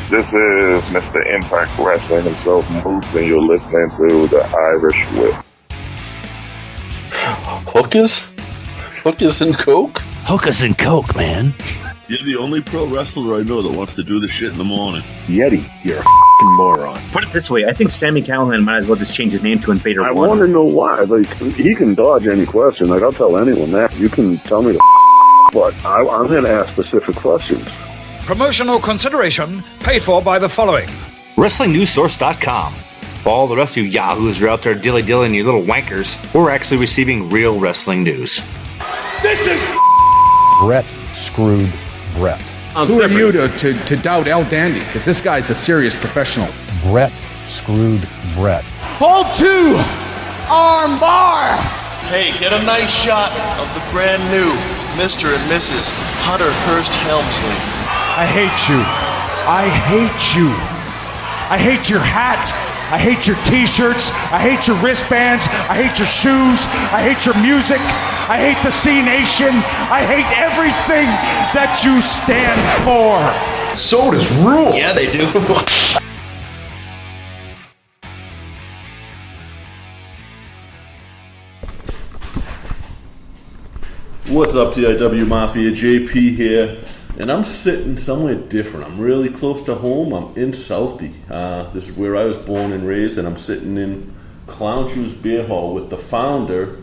This is Mr. Impact Wrestling himself, Moose, and you're listening to the Irish Whip. Hookers and Coke? Hookers and Coke, man. You're the only pro wrestler I know that wants to do this shit in the morning. Yeti, you're a f***ing moron. Put it this way, I think Sami Callihan might as well just change his name to Invader I Warner. want to know why. Like, he can dodge any question. Like, I'll tell anyone that. You can tell me but I'm going to ask specific questions. Promotional consideration paid for by the following. WrestlingNewsSource.com. For all the rest of you yahoos who are out there dilly-dillying you little wankers, we're actually receiving real wrestling news. This is Brett screwed Brett. Who are you to doubt El Dandy? Because this guy's a serious professional. Brett screwed Brett. Hold two! Arm bar! Hey, get a nice shot of the brand new Mr. and Mrs. Hunter Hearst Helmsley. I hate you. I hate you. I hate your hat. I hate your t-shirts. I hate your wristbands. I hate your shoes. I hate your music. I hate the C Nation. I hate everything that you stand for. Sodas rule. Yeah, they do. What's up, TIW Mafia? JP here, and I'm sitting somewhere different. I'm really close to home. I'm in Southie. This is where I was born and raised, and I'm sitting in Clown Shoes Beer Hall with the founder,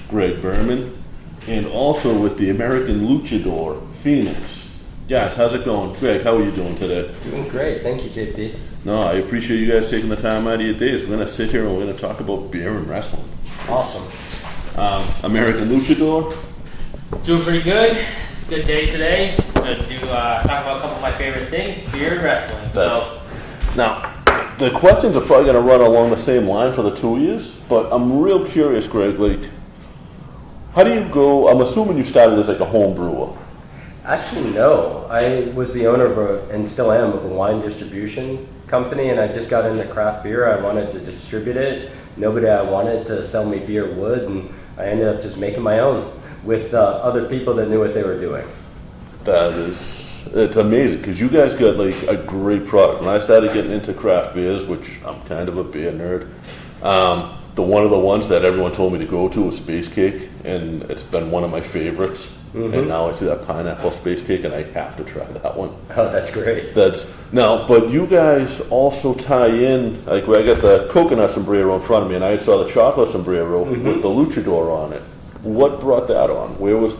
Gregg Berman, and also with the American luchador, Phoenix. Guys, how's it going? Greg, how are you doing today? Doing great. Thank you, JP. No, I appreciate you guys taking the time out of your days. We're going to sit here and we're going to talk about beer and wrestling. Awesome. American luchador. Doing pretty good. It's a good day today. I'm going to talk about a couple of my favorite things, beer and wrestling. Now, the questions are probably going to run along the same line for the 2 years, but I'm real curious, Greg, like, how do you go, I'm assuming you started as like a home brewer. Actually, no. I was the owner of and still am, of a wine distribution company, and I just got into craft beer. I wanted to distribute it. Nobody I wanted to sell me beer would, and I ended up just making my own with other people that knew what they were doing. It's amazing because you guys got like a great product. When I started getting into craft beers, which I'm kind of a beer nerd, one of the ones that everyone told me to go to was Space Cake, and it's been one of my favorites. Mm-hmm. And now it's that pineapple Space Cake, and I have to try that one. Oh, that's great. But you guys also tie in, like I got the coconut sombrero in front of me, and I saw the chocolate sombrero with the luchador on it. What brought that on? What was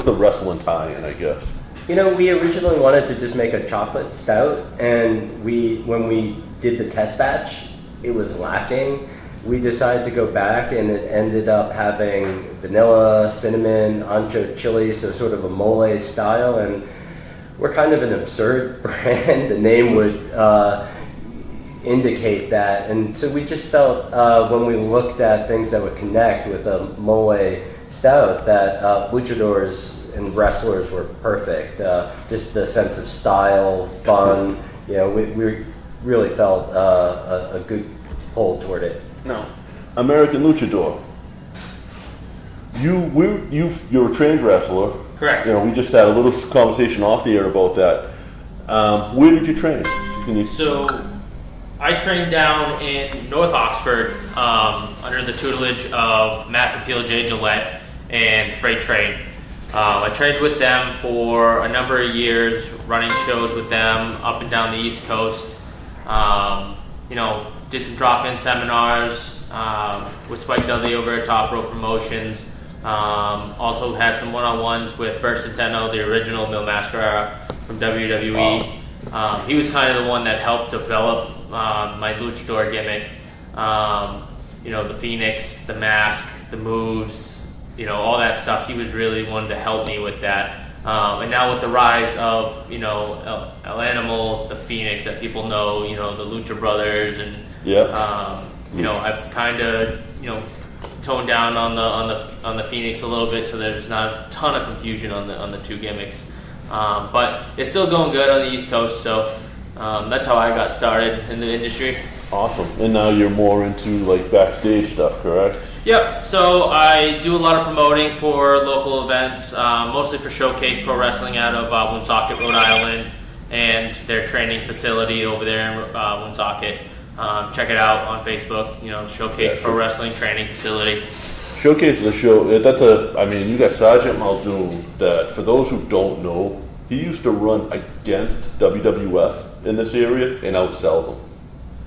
the wrestling tie-in, I guess? You know, we originally wanted to just make a chocolate stout, and when we did the test batch, it was lacking. We decided to go back, and it ended up having vanilla, cinnamon, ancho chili, so sort of a mole style, and we're kind of an absurd brand. The name would indicate that, and so we just felt when we looked at things that would connect with a mole stout that luchadors and wrestlers were perfect. Just the sense of style, fun, we really felt a good pull toward it. No, American luchador. You're a trained wrestler. Correct. We just had a little conversation off the air about that. Where did you train? So I trained down in North Oxford under the tutelage of Mass Appeal J. Gillette and Freight Train. I trained with them for a number of years, running shows with them up and down the East Coast. Did some drop-in seminars with Spike Dudley over at Top Rope Promotions. Also had some one-on-ones with Bert Centeno, the original Mil Mascara from WWE. He was kind of the one that helped develop my luchador gimmick. The Phoenix, the mask, the moves, all that stuff. He was really one to help me with that. And now with the rise of, El Animal, the Phoenix that people know, the Lucha Brothers, and I've kind of, toned down on the Phoenix a little bit, so there's not a ton of confusion on the two gimmicks. But it's still going good on the East Coast, so that's how I got started in the industry. Awesome. And now you're more into like backstage stuff, correct? Yep. So I do a lot of promoting for local events, mostly for Showcase Pro Wrestling out of Woonsocket, Rhode Island, and their training facility over there in Woonsocket. Check it out on Facebook. Showcase Pro Wrestling Training Facility. Showcase is a show. You got Sergeant Muldoon. That for those who don't know, he used to run against WWF in this area and outsell them.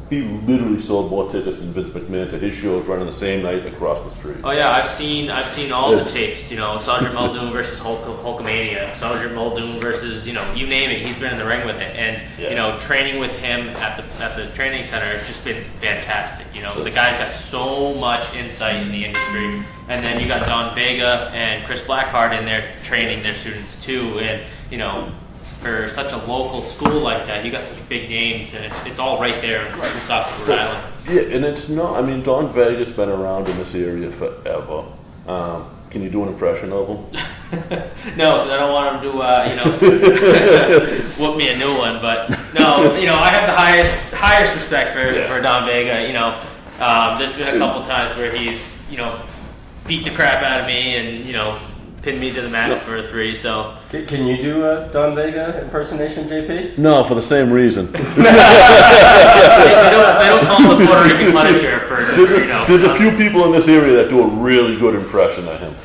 He literally sold more tickets than Vince McMahon to his shows running the same night across the street. Oh yeah, I've seen all the tapes. Sergeant Muldoon versus Hulkamania, Sergeant Muldoon versus you name it. He's been in the ring with it, and training with him at the training center has just been fantastic. The guy's got so much insight in the industry, and then you got Don Vega and Chris Blackheart in there training their students too, and for such a local school like that, you got such big names, and it's all right there in Woonsocket, Rhode Island. Yeah, and it's not. Don Vega's been around in this area forever. Can you do an impression of him? No, because I don't want him to, whoop me a new one. But no, I have the highest respect for Don Vega. There's been a couple times where he's, beat the crap out of me and pinned me to the mat for a 3. So can you do a Don Vega impersonation, JP? No, for the same reason. they don't call him the Puerto Rican Punisher for There's a few people in this area that do a really good impression of him.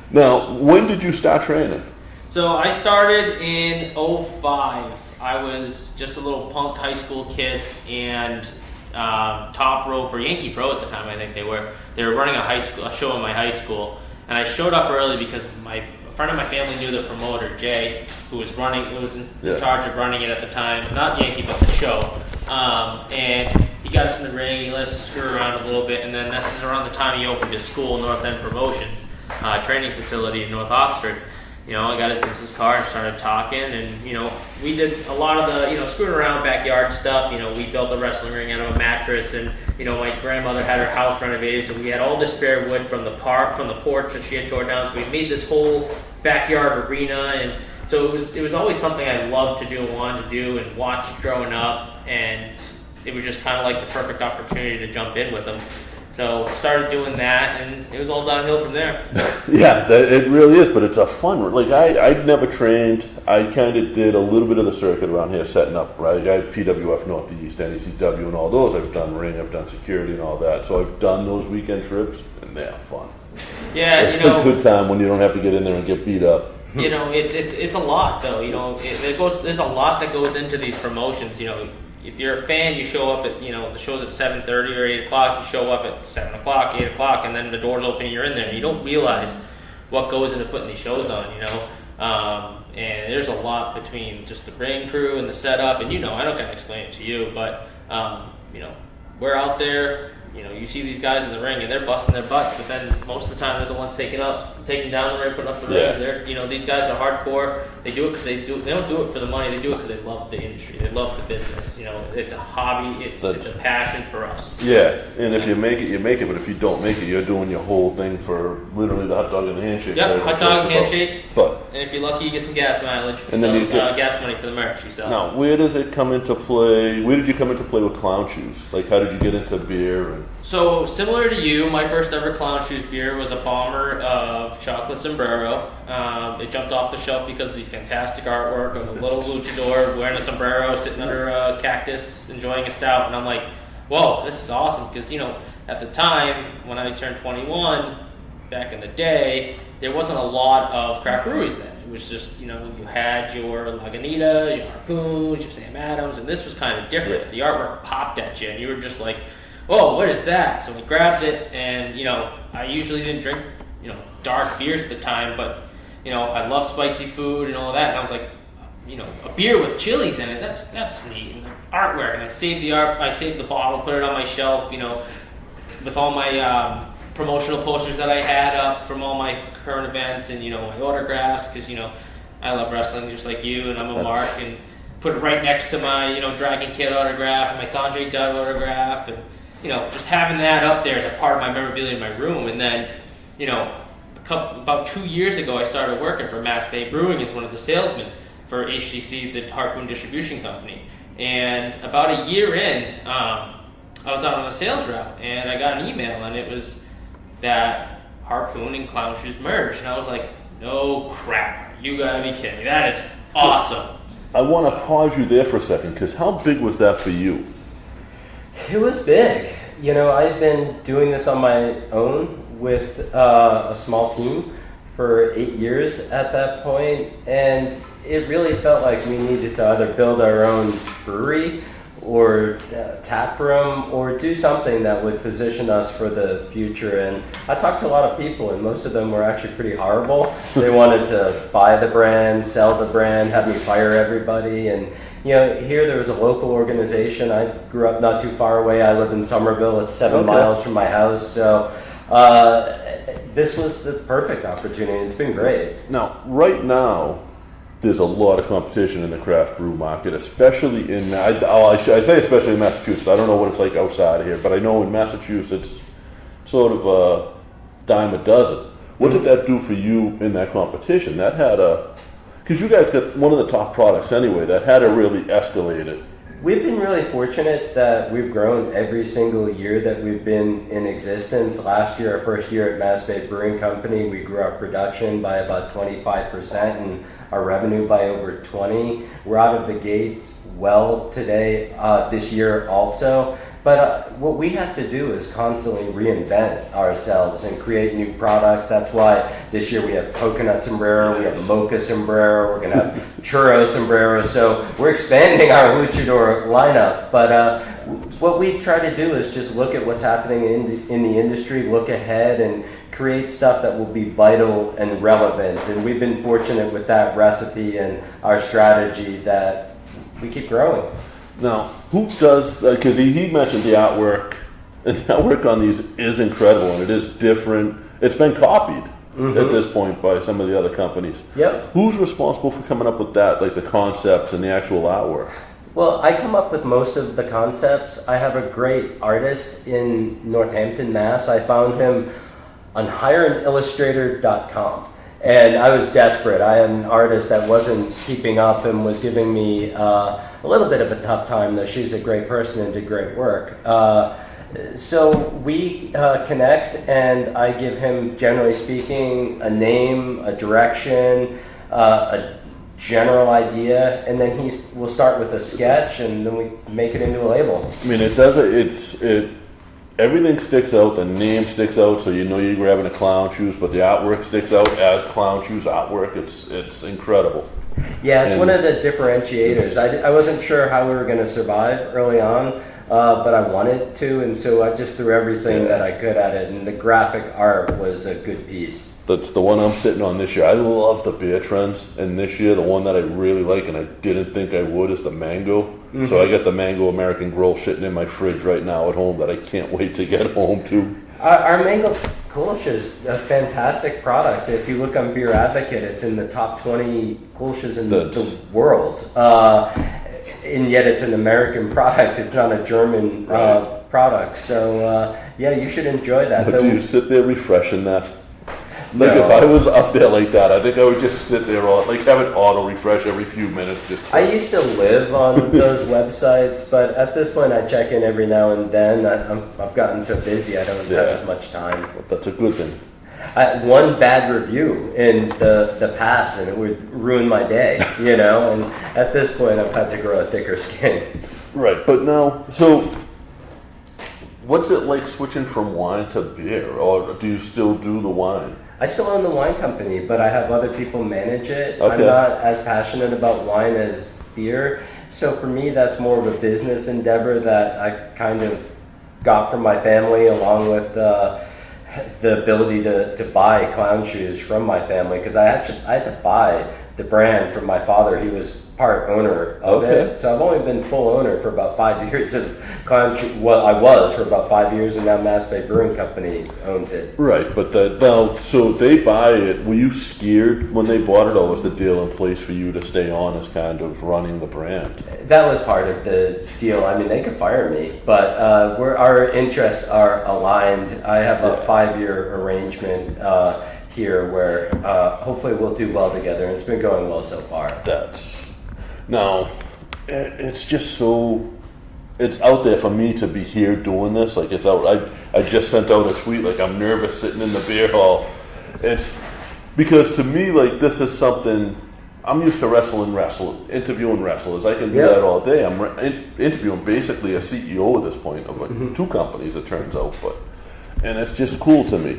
Now, when did you start training? So I started in 2005. I was just a little punk high school kid, and Top Rope or Yankee Pro at the time, I think they were running a show in my high school, and I showed up early because a friend of my family knew the promoter, Jay, who was in charge of running it at the time, not Yankee but the show, and he got us in the ring, he let us screw around a little bit, and then this is around the time he opened his school, North End Promotions, training facility in North Oxford. I got his business card and started talking, and we did a lot of the screwing around backyard stuff. We built a wrestling ring out of a mattress, and my grandmother had her house renovated, so we had all the spare wood from the porch that she had torn down. So we made this whole backyard arena, and so it was always something I loved to do and wanted to do and watched growing up, and it was just kind of like the perfect opportunity to jump in with them. So started doing that, and it was all downhill from there. Yeah, it really is, but it's a fun. I'd never trained. I kind of did a little bit of the circuit around here, setting up. Right, I had PWF Northeast, NECW, and all those. I've done ring, I've done security, and all that. So I've done those weekend trips, and they're fun. Yeah, it's a good time when you don't have to get in there and get beat up. It's a lot though. There's a lot that goes into these promotions. If you're a fan, you show up at, the show's at 7:30 or 8 o'clock, you show up at 7 o'clock, 8 o'clock, and then the doors open and you're in there. And you don't realize what goes into putting these shows on, and there's a lot between just the ring crew and the setup, and I don't gotta explain it to you, but, we're out there, you see these guys in the ring and they're busting their butts, but then most of the time they're the ones taking down the ring, putting up the ring. They're, these guys are hardcore. They do it because they don't do it for the money. They do it because they love the industry. They love the business. It's a hobby. It's a passion for us. Yeah, and if you make it, you make it. But if you don't make it, you're doing your whole thing for literally the hot dog and handshake. Yep, hot dog and handshake. But and if you're lucky, you get some gas mileage. And then you get gas money for the merch you sell. Now, where does it come into play? Where did you come into play with Clown Shoes? How did you get into beer? So similar to you, my first ever Clown Shoes beer was a bomber of chocolate sombrero. It jumped off the shelf because of the fantastic artwork of a little luchador wearing a sombrero, sitting under a cactus, enjoying a stout, and I'm like, whoa, this is awesome, because at the time when I turned 21, back in the day, there wasn't a lot of craft breweries then. It was just, you had your Lagunitas, your Harpoons, your Sam Adams, and this was kind of different. The artwork popped at you, and you were just like, whoa, what is that? So we grabbed it, and, I usually didn't drink, dark beers at the time, but, I love spicy food and all that, and I was like, a beer with chilies in it, that's neat, and the artwork, and I saved the bottle, put it on my shelf, with all my promotional posters that I had up from all my current events, and, my autographs, because, I love wrestling just like you, and I'm a mark, and put it right next to my, Dragon Kid autograph, and my Sanjay Dutt autograph, and, just having that up there as a part of my memorabilia in my room. And then, about 2 years ago, I started working for Mass Bay Brewing as one of the salesmen for HTC, the Harpoon Distribution Company. And about a year in, I was out on a sales route, and I got an email, and it was that Harpoon and Clown Shoes merged. And I was like, No crap. You gotta be kidding me. That is awesome. I want to pause you there for a second, because how big was that for you? It was big. You know, I've been doing this on my own with a small team for 8 years at that point, and it really felt like we needed to either build our own brewery or tap room or do something that would position us for the future. And I talked to a lot of people, and most of them were actually pretty horrible. They wanted to buy the brand, sell the brand, have me fire everybody. And you know, here there was a local organization. I grew up not too far away. I live in Somerville. It's 7 miles from my house. So this was the perfect opportunity. It's been great. Now, right now, there's a lot of competition in the craft brew market, especially in, I say especially in Massachusetts. I don't know what it's like outside of here, but I know in Massachusetts, sort of a dime a dozen. What did that do for you in that competition? That had because you guys got one of the top products anyway, that had to really escalate it. We've been really fortunate that we've grown every single year that we've been in existence. Last year, our first year at Mass Bay Brewing Company, we grew our production by about 25% and our revenue by over 20%. We're out of the gates well today, this year also. But what we have to do is constantly reinvent ourselves and create new products. That's why this year we have coconut sombrero, we have mocha sombrero, we're going to have churro sombrero. So we're expanding our luchador lineup. But what we try to do is just look at what's happening in the industry, look ahead, and create stuff that will be vital and relevant. And we've been fortunate with that recipe and our strategy that we keep growing. Now, who does, because he mentioned the artwork, and the artwork on these is incredible, and it is different. It's been copied at this point by some of the other companies. Yep. Who's responsible for coming up with that, like the concepts and the actual artwork? Well, I come up with most of the concepts. I have a great artist in Northampton, Mass. I found him on hireanillustrator.com. And I was desperate. I had an artist that wasn't keeping up and was giving me a little bit of a tough time, though she's a great person and did great work. So we connect, and I give him, generally speaking, a name, a direction, a general idea, and then we'll start with a sketch, and then we make it into a label. I mean, everything sticks out, the name sticks out, so you know you're grabbing a Clown Shoes, but the artwork sticks out as Clown Shoes artwork. It's incredible. Yeah, it's one of the differentiators. I wasn't sure how we were going to survive early on, but I wanted to, and so I just threw everything that I could at it, and the graphic art was a good piece. That's the one I'm sitting on this year. I love the beer trends, and this year the one that I really like, and I didn't think I would, is the mango. So I got the mango American Grow sitting in my fridge right now at home that I can't wait to get home to. Our mango Kolsch is a fantastic product. If you look on Beer Advocate, it's in the top 20 Kolsch's in the world. And yet it's an American product. It's not a German product. So, yeah, you should enjoy that. But do you sit there refreshing that? Like, if I was up there like that, I think I would just sit there, have it auto refresh every few minutes. I used to live on those websites, but at this point I check in every now and then. I've gotten so busy I don't have as much time. Well, that's a good thing. One bad review in the past and it would ruin my day, you know, and at this point I've had to grow a thicker skin. Right, but now, so what's it like switching from wine to beer, or do you still do the wine? I still own the wine company, but I have other people manage it. Okay. I'm not as passionate about wine as beer. So for me, that's more of a business endeavor that I kind of got from my family, along with the ability to buy Clown Shoes from my family, because I had to buy the brand from my father. He was part owner of it. So I've only been full owner for about 5 years of Clown Shoes. Well, I was for about 5 years, and now Mass Bay Brewing Company owns it. Right, but so they buy it. Were you scared when they bought it, or was the deal in place for you to stay on as kind of running the brand? That was part of the deal. I mean, they could fire me, but our interests are aligned. I have a 5-year arrangement here where hopefully we'll do well together, and it's been going well so far. Now, it's just so, it's out there for me to be here doing this. Like, it's out. I just sent out a tweet, like, I'm nervous sitting in the beer hall. Because to me, like, this is something, I'm used to interviewing wrestlers. I can do that all day. I'm interviewing basically a CEO at this point of like 2 companies, it turns out. And it's just cool to me.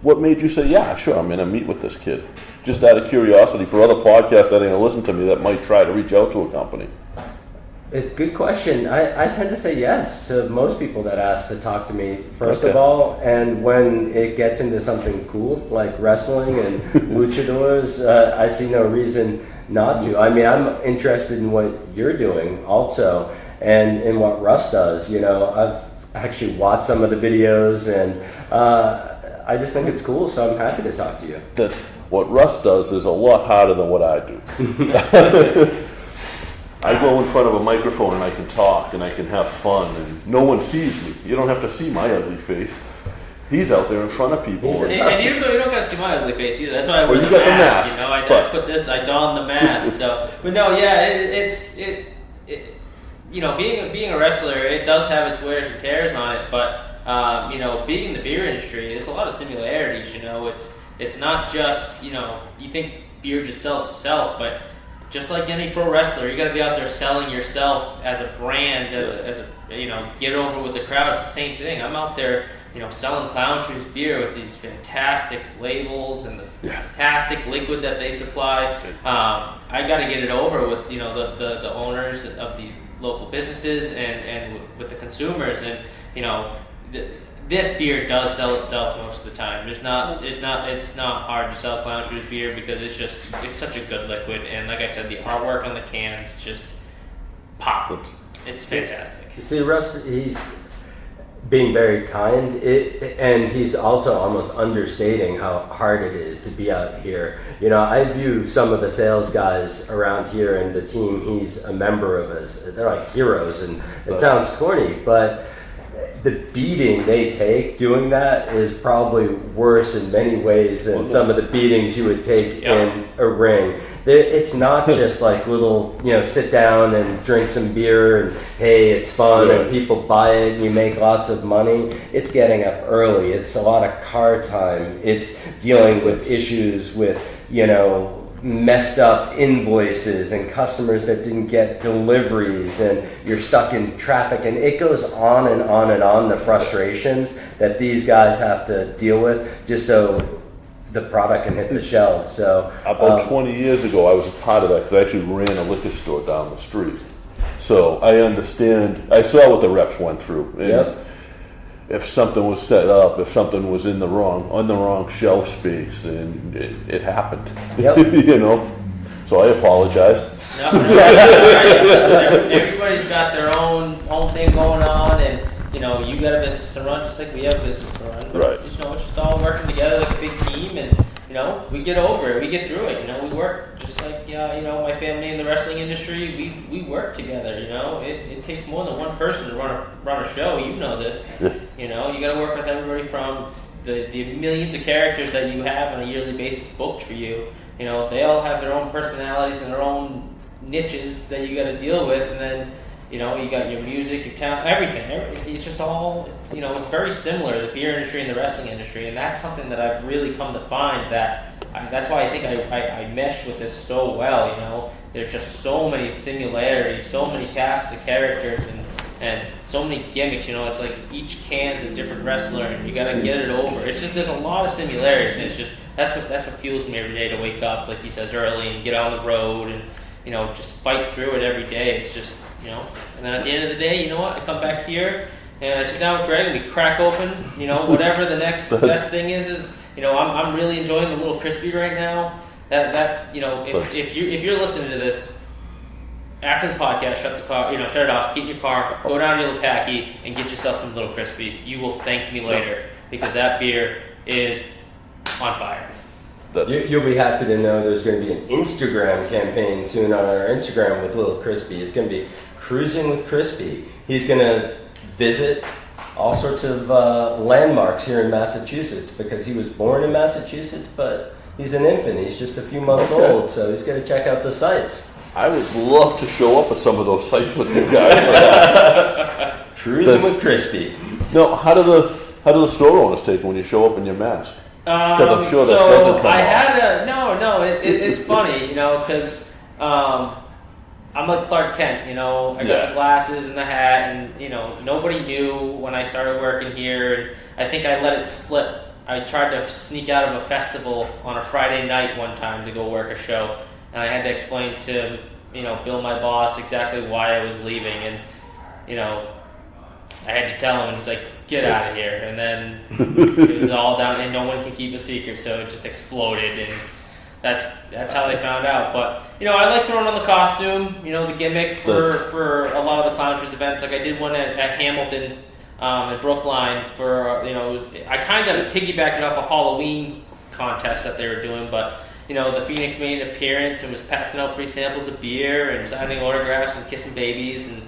What made you say, yeah, sure, I'm going to meet with this kid? Just out of curiosity for other podcasts that are going to listen to me that might try to reach out to a company. Good question. I tend to say yes to most people that ask to talk to me, first of all, and when it gets into something cool, like wrestling and luchadors, I see no reason not to. I mean, I'm interested in what you're doing also, and in what Russ does. You know, I've actually watched some of the videos, and I just think it's cool, so I'm happy to talk to you. That's what Russ does is a lot harder than what I do. I go in front of a microphone and I can talk and I can have fun and no one sees me. You don't have to see my ugly face. He's out there in front of people. And you don't got to see my ugly face either. That's why I wear you got the mask. You know, I put this, I don the mask. So, but no, yeah, it's you know, being a wrestler, it does have its wears and tears on it. But you know, being in the beer industry, there's a lot of similarities. You know, it's not just, you know, you think beer just sells itself, but just like any pro wrestler, you got to be out there selling yourself as a brand, as a you know, get over with the crowd. It's the same thing. I'm out there, you know, selling Clown Shoes beer with these fantastic labels and the fantastic liquid that they supply. I got to get it over with, you know, the owners of these local businesses and with the consumers, and you know, this beer does sell itself most of the time. It's not hard to sell Clown Shoes beer because it's such a good liquid, and like I said, the artwork on the cans just pop. It's fantastic. See, Russ, he's being very kind, and he's also almost understating how hard it is to be out here. You know, I view some of the sales guys around here and the team he's a member of as, they're like heroes, and it sounds corny, but the beating they take doing that is probably worse in many ways than some of the beatings you would take in a ring. It's not just like little, you know, sit down and drink some beer and hey, it's fun and people buy it and you make lots of money. It's getting up early. It's a lot of car time. It's dealing with issues with, you know, messed up invoices and customers that didn't get deliveries, and you're stuck in traffic, and it goes on and on and on, the frustrations that these guys have to deal with just so the product can hit the shelves. So about 20 years ago I was a part of that because I actually ran a liquor store down the street, so I understand. I saw what the reps went through, and if something was set up, if something was on the wrong shelf space, and it happened. You know, so I apologize. No, everybody's got their own thing going on, and you know, you got a business to run just like we have a business to run. Right. You know, it's just all working together like a big team, and you know, we get over it, we get through it. You know, we work just like you know, my family in the wrestling industry. We work together. You know, it takes more than one person to run a show. You know this. You know, you got to work with everybody from the millions of characters that you have on a yearly basis booked for you. You know, they all have their own personalities and their own niches that you got to deal with, and then you know, you got your music, your talent, everything. It's just all, you know, it's very similar, the beer industry and the wrestling industry, and that's something that I've really come to find that's why I think I mesh with this so well. You know, there's just so many similarities, so many casts of characters, and so many gimmicks. You know, it's like each can's a different wrestler, and you gotta get it over. It's just there's a lot of similarities, and it's just that's what fuels me every day to wake up, like he says, early and get on the road and you know just fight through it every day. It's just you know, and then at the end of the day, you know what? I come back here and I sit down with Greg and we crack open, you know, whatever the next best thing is. You know, I'm really enjoying the little crispy right now. That you know, if you're listening to this after the podcast, shut it off, get in your car, go down to Little Packy and get yourself some Little Crispy. You will thank me later because that beer is on fire. You'll be happy to know there's going to be an Instagram campaign soon on our Instagram with Little Crispy. It's going to be Cruising with Crispy. He's going to visit all sorts of landmarks here in Massachusetts because he was born in Massachusetts, but he's an infant. He's just a few months old, so he's going to check out the sites. I would love to show up at some of those sites with you guys for that. Cruising with Crispy. No, how do the store owners take it when you show up in your mask? I'm sure that doesn't come off. It's funny, because I'm like Clark Kent, I got the glasses and the hat, and nobody knew when I started working here. And I think I let it slip. I tried to sneak out of a festival on a Friday night one time to go work a show, and I had to explain to Bill, my boss, exactly why I was leaving, and I had to tell him, and he's like, "Get out of here!" And then it was all down, and no one can keep a secret, so it just exploded, and that's how they found out. But I like throwing on the costume, the gimmick for a lot of the Clown Shoes events. Like I did one at Hamilton's in Brookline for I kind of piggybacked it off a Halloween contest that they were doing, but the Phoenix made an appearance and was passing out free samples of beer and signing autographs and kissing babies, and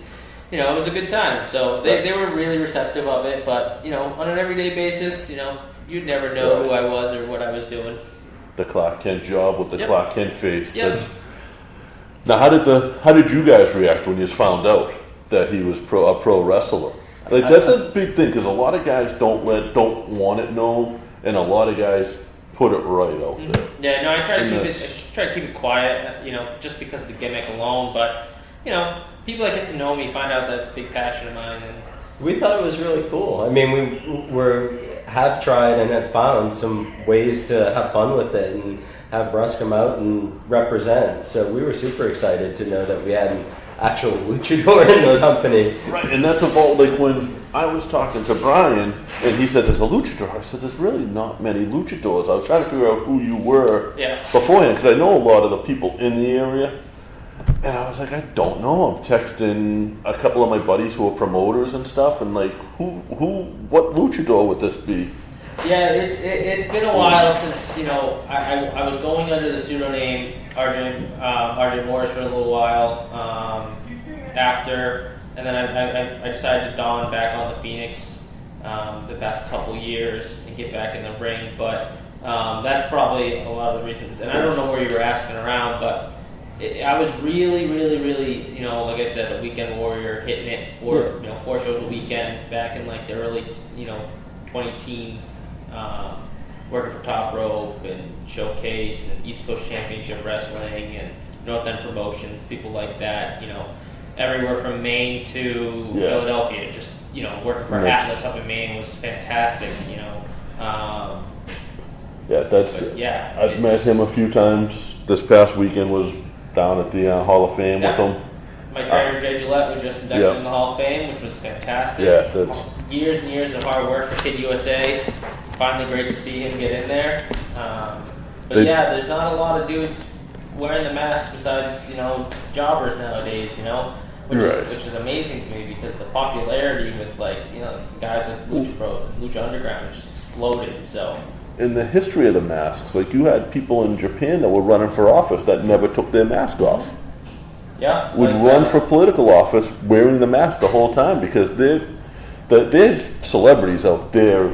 it was a good time. So they were really receptive of it, but on an everyday basis, you'd never know who I was or what I was doing. The Clark Kent job with the Clark Kent face. Yep. Now, how did you guys react when you found out that he was a pro wrestler? Like that's a big thing because a lot of guys don't want it known, and a lot of guys put it right out there. Yeah, no, I try to keep it quiet, just because of the gimmick alone. But people that get to know me find out that's a big passion of mine, and we thought it was really cool. I mean, we have tried and have found some ways to have fun with it and have Russ come out and represent. So we were super excited to know that we had an actual luchador in the company. Right, and that's about like when I was talking to Brian and he said there's a luchador. I said there's really not many luchadors. I was trying to figure out who you were beforehand because I know a lot of the people in the area. And I was like, I don't know. I'm texting a couple of my buddies who are promoters and stuff, and like, what luchador would this be? Yeah, it's been a while since I was going under the pseudonym RJ Morris for a little while after, and then I decided to don back on the Phoenix the past couple years and get back in the ring, but that's probably a lot of the reasons. And I don't know where you were asking around, but I was really, really, really, like I said, a weekend warrior, hitting it for 4 shows a weekend back in like the early, 20 teens, working for Top Rope and Showcase and East Coast Championship Wrestling and North End Promotions, people like that, everywhere from Maine to Philadelphia. Just, working for Atlas up in Maine was fantastic, I've met him a few times. This past weekend was down at the Hall of Fame with him. My trainer, Jay Gillette, was just inducted in the Hall of Fame, which was fantastic. Yeah, that's years and years of hard work for Kid USA. Finally great to see him get in there. There's not a lot of dudes wearing the mask besides, jobbers nowadays, which is amazing to me because the popularity with guys like Lucha Bros and Lucha Underground just exploded. So in the history of the masks, like you had people in Japan that were running for office that never took their mask off. Yeah, would run for political office wearing the mask the whole time because they're celebrities out there.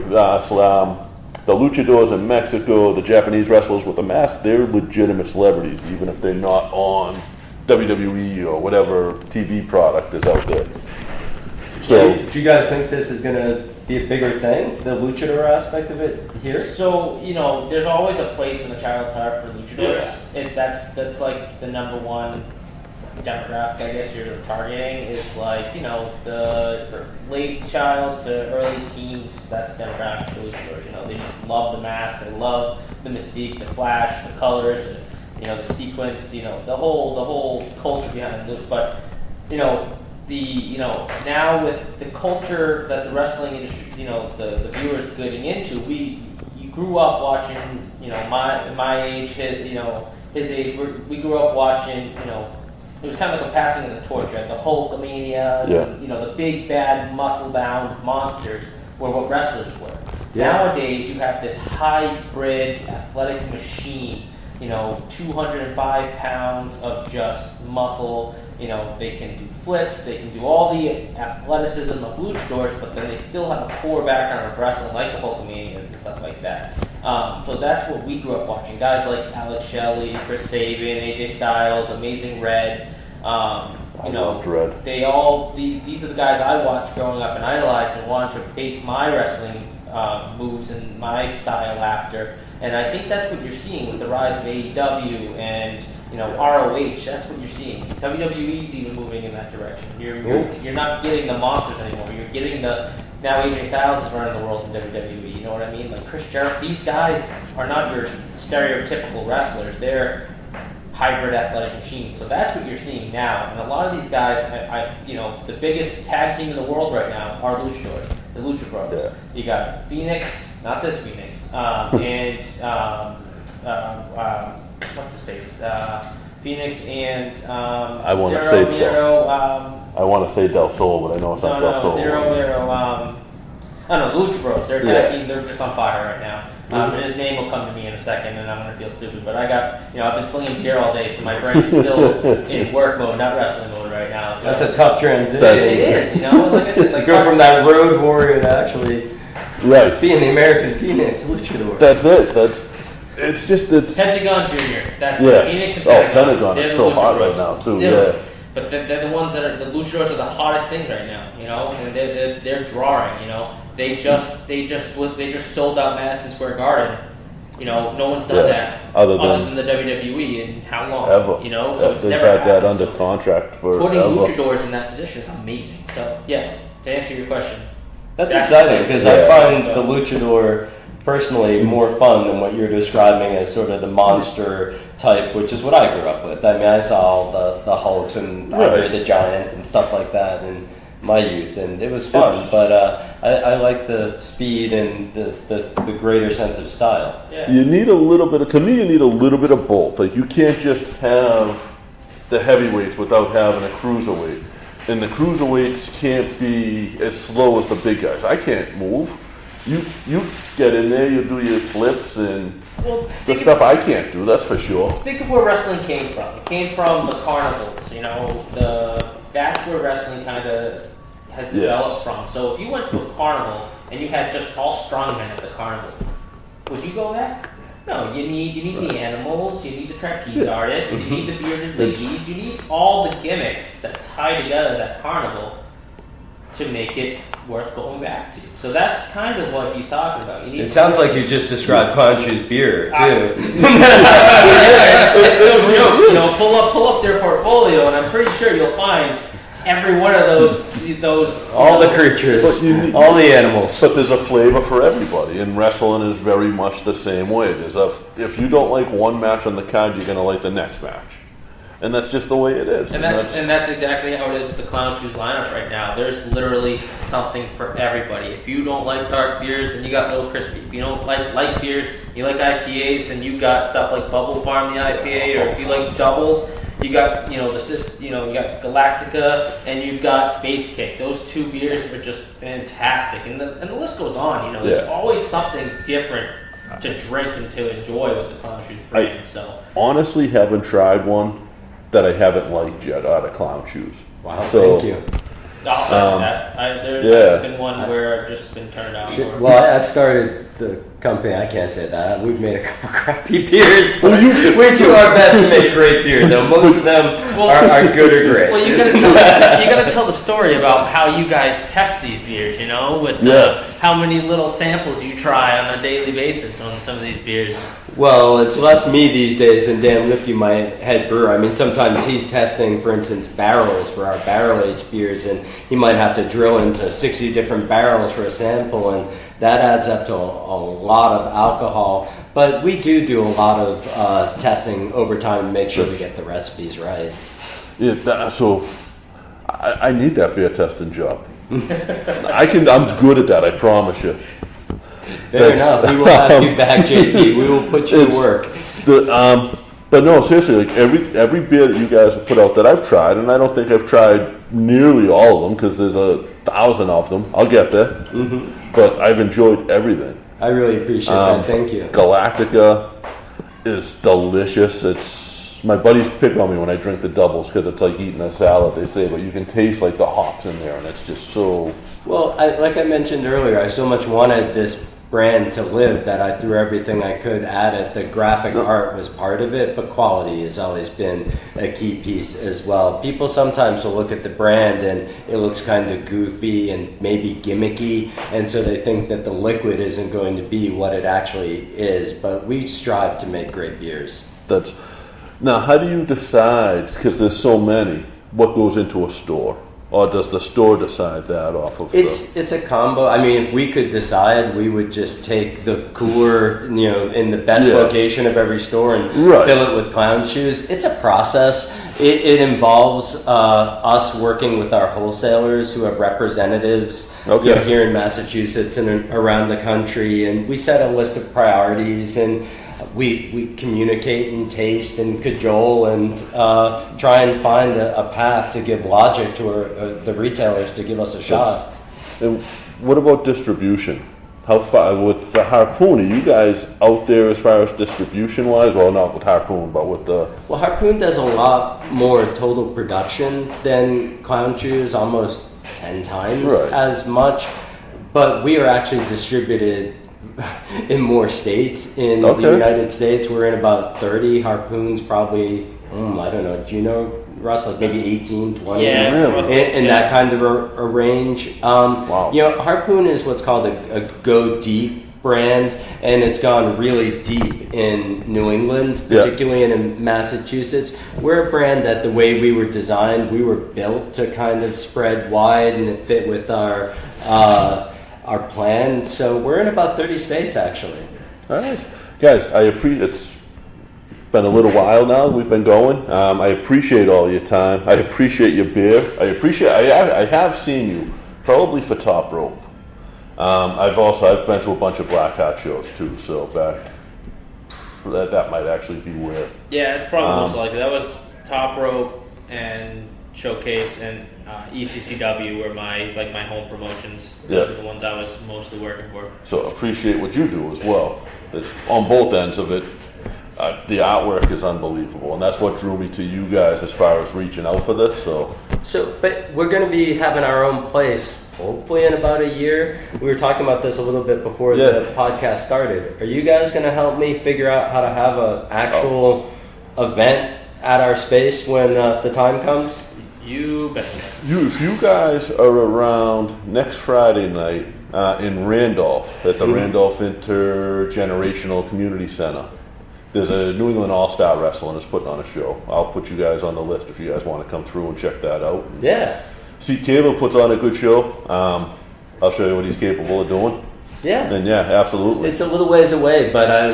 The luchadors in Mexico, the Japanese wrestlers with the mask, they're legitimate celebrities, even if they're not on WWE or whatever TV product is out there. So, do you guys think this is going to be a bigger thing, the luchador aspect of it here? So, there's always a place in a child's heart for luchadors. If that's like the number one demographic, I guess you're targeting, is like, the late child to early teens. That's the demographic for luchadors. They just love the mask, they love the mystique, the flash, the colors, the sequence, the whole culture behind it. But now with the culture that the wrestling industry, the viewers are getting into, you grew up watching, my age, his age, we grew up watching, it was kind of like a passing of the torch, right? The Hulkamania, the big bad muscle-bound monsters were what wrestlers were. Yeah. Nowadays, you have this hybrid athletic machine, 205 pounds of just muscle. They can do flips, they can do all the athleticism of luchadors, but then they still have a core background of wrestling, like the Hulkamanias and stuff like that. So that's what we grew up watching. Guys like Alex Shelley, Chris Sabin, AJ Styles, Amazing Red. I loved Red. These are the guys I watched growing up and idolized and wanted to base my wrestling moves in my style after. And I think that's what you're seeing with the rise of AEW and ROH. That's what you're seeing. WWE's even moving in that direction. You're not getting the monsters anymore. You're getting now AJ Styles is running the world in WWE. You know what I mean? Like Chris Jericho. These guys are not your stereotypical wrestlers. They're hybrid athletic machines. So that's what you're seeing now. And a lot of these guys, the biggest tag team in the world right now are luchadors, the Lucha Bros. Yeah. You got Phoenix, not this Phoenix, and what's his face? Phoenix and I want to Zero say Miedo, I want to say Del Sol, but I know it's not Del Sol. Zero Miedo, I don't know, Lucha Bros. They're tag team. They're just on fire right now. And his name will come to me in a second, and I'm going to feel stupid. But I've been slinging beer all day, so my brain's still in work mode, not wrestling mode right now. So. That's a tough transition. It is, like I said, it's like go from that road warrior to actually being the American Phoenix luchador. That's it. It's Pentagon Junior. That's yes. Phoenix and Pentagon. Pentagon is so hot right now too. Yeah. But they're the ones that are the luchadors are the hottest things right now. And they're drawing. They just sold out Madison Square Garden. No one's done that other than the WWE in how long? Ever. So it's they've never had happened. that under contract for putting luchadors in that position is amazing. So yes, to answer your question, that's exciting because I find the luchador personally more fun than what you're describing as sort of the monster type, which is what I grew up with. I mean, I saw all the Hulks and Andre the Giant and stuff like that in my youth, and it was fun. But I like the speed and the greater sense of style. Yeah. You need a little bit of both. Like you can't just have the heavyweights without having a cruiserweight, and the cruiserweights can't be as slow as the big guys. I can't move. You get in there, you do your flips and the stuff I can't do. That's for sure. Think of where wrestling came from. It came from the carnivals. That's where wrestling kind of has developed from. So if you went to a carnival and you had just all strongmen at the carnival, would you go there? No, you need the animals, you need the trapeze artists, you need the bearded ladies, you need all the gimmicks that tie together that carnival to make it worth going back to. So that's kind of what he's talking about. It sounds like you just described Clown Shoes Beer, too. It's no joke. Pull up their portfolio, and I'm pretty sure you'll find every one of those. All the creatures, all the animals. But there's a flavor for everybody, and wrestling is very much the same way. If you don't like one match on the card, you're going to like the next match. And that's just the way it is. And that's exactly how it is with the Clown Shoes lineup right now. There's literally something for everybody. If you don't like dark beers, then you got Little Crispy. If you don't like light beers, you like IPAs, then you got stuff like Bubble Farm, the IPA. Or if you like doubles, you got you got Galactica and you got Space Cake. Those two beers are just fantastic, and the list goes on. There's always something different to drink and to enjoy with the Clown Shoes brand. So honestly, haven't tried one that I haven't liked yet out of Clown Shoes. Wow, thank you. I'll say that. There's been one where I've just been turned down. Well, I started the company. I can't say that. We've made a couple crappy beers, but we do our best to make great beer, though. Most of them are good or great. Well, you gotta tell the story about how you guys test these beers, with how many little samples you try on a daily basis on some of these beers. Well, it's less me these days than Dan Lipke, my head brewer. I mean, sometimes he's testing, for instance, barrels for our barrel-aged beers, and he might have to drill into 60 different barrels for a sample, and that adds up to a lot of alcohol. But we do a lot of testing over time to make sure we get the recipes right. Yeah, so I need that beer testing job. I'm good at that, I promise you. Fair enough. We will have you back, JP. We will put you to work. But no, seriously, like every beer that you guys have put out that I've tried, and I don't think I've tried nearly all of them because there's 1,000 of them. I'll get there. Mm-hmm. But I've enjoyed everything. I really appreciate that. Thank you. Galactica is delicious. My buddies pick on me when I drink the doubles because it's like eating a salad, they say, but you can taste like the hops in there, and it's just so... Well, like I mentioned earlier, I so much wanted this brand to live that I threw everything I could at it. The graphic art was part of it, but quality has always been a key piece as well. People sometimes will look at the brand and it looks kind of goofy and maybe gimmicky, and so they think that the liquid isn't going to be what it actually is, but we strive to make great beers. Now, how do you decide, because there's so many, what goes into a store? Or does the store decide that off of It's a combo. I mean, if we could decide, we would just take the cooler, in the best location of every store and fill it with Clown Shoes. It's a process. It involves us working with our wholesalers who have representatives here in Massachusetts and around the country, and we set a list of priorities, and we communicate and taste and cajole and try and find a path to give logic to the retailers to give us a shot. And what about distribution? How far with the Harpoon? Are you guys out there as far as distribution wise? Well, not with Harpoon, but with the. Well, Harpoon does a lot more total production than Clown Shoes, almost 10 times as much. But we are actually distributed in more states in the United States. We're in about 30. Harpoon's probably, I don't know, do you know, Russ, like maybe 18, 20? Yeah, really? In that kind of a range. Wow. Harpoon is what's called a go deep brand, and it's gone really deep in New England, particularly in Massachusetts. We're a brand that the way we were designed, we were built to kind of spread wide, and it fit with our plan. So we're in about 30 states, actually. All right. Guys, I appreciate it's been a little while now we've been going. I appreciate all your time. I appreciate your beer. I have seen you probably for Top Rope. I've been to a bunch of Black Hat shows too, so that might actually be where. Yeah, it's probably most likely. That was Top Rope and Showcase and ECCW were my home promotions. Those are the ones I was mostly working for. So appreciate what you do as well. It's on both ends of it. The artwork is unbelievable, and that's what drew me to you guys as far as reaching out for this. But we're going to be having our own place hopefully in about a year. We were talking about this a little bit before the podcast started. Are you guys going to help me figure out how to have an actual event at our space when the time comes? You bet. If you guys are around next Friday night in Randolph at the Randolph Intergenerational Community Center, there's a New England All-Star Wrestling that's putting on a show. I'll put you guys on the list if you guys want to come through and check that out. Yeah. See, Caleb puts on a good show. I'll show you what he's capable of doing. Yeah. And absolutely. It's a little ways away, but I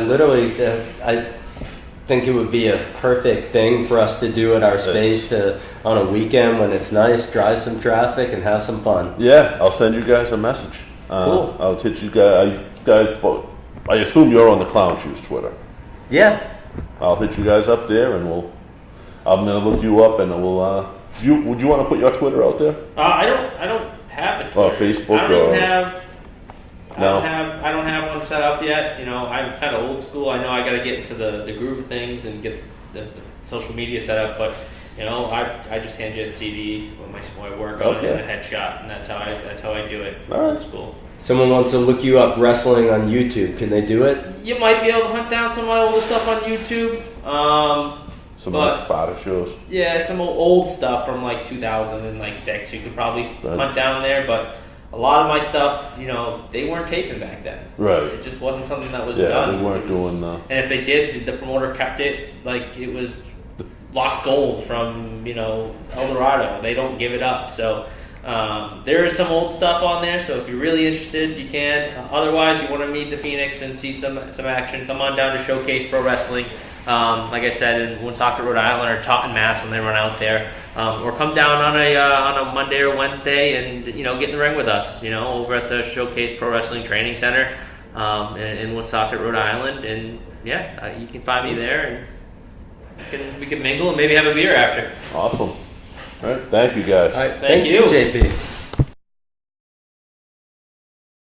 think it would be a perfect thing for us to do at our space on a weekend when it's nice, drive some traffic, and have some fun. Yeah, I'll send you guys a message. Cool. I'll hit you guys. I assume you're on the Clown Shoes Twitter. Yeah. I'll hit you guys up there, and I'm gonna look you up, and we'll. Would you want to put your Twitter out there? I don't have a Twitter. Or Facebook. I don't have one set up yet. I'm kind of old school. I know I got to get into the groove of things and get the social media set up, but I just hand you a CD with my work on it and a headshot, and that's how I do it. All right. Old school. Someone wants to look you up wrestling on YouTube. Can they do it? You might be able to hunt down some of my older stuff on YouTube. Some spotted shows. Yeah, some old stuff from 2006. You could probably hunt down there, but a lot of my stuff, they weren't taping back then. Right. It just wasn't something that was done. done. They weren't doing. And if they did, the promoter kept it like it was lost gold from El Dorado. They don't give it up. So there is some old stuff on there. So if you're really interested, you can. Otherwise, you want to meet the Phoenix and see some action, come on down to Showcase Pro Wrestling. Like I said, in Woonsocket, Rhode Island, or Taunton, Mass, when they run out there, or come down on a Monday or Wednesday and get in the ring with us. Over at the Showcase Pro Wrestling Training Center in Woonsocket, Rhode Island, and you can find me there, and we can mingle and maybe have a beer after. Awesome. All right, thank you guys. All right, thank you, JP.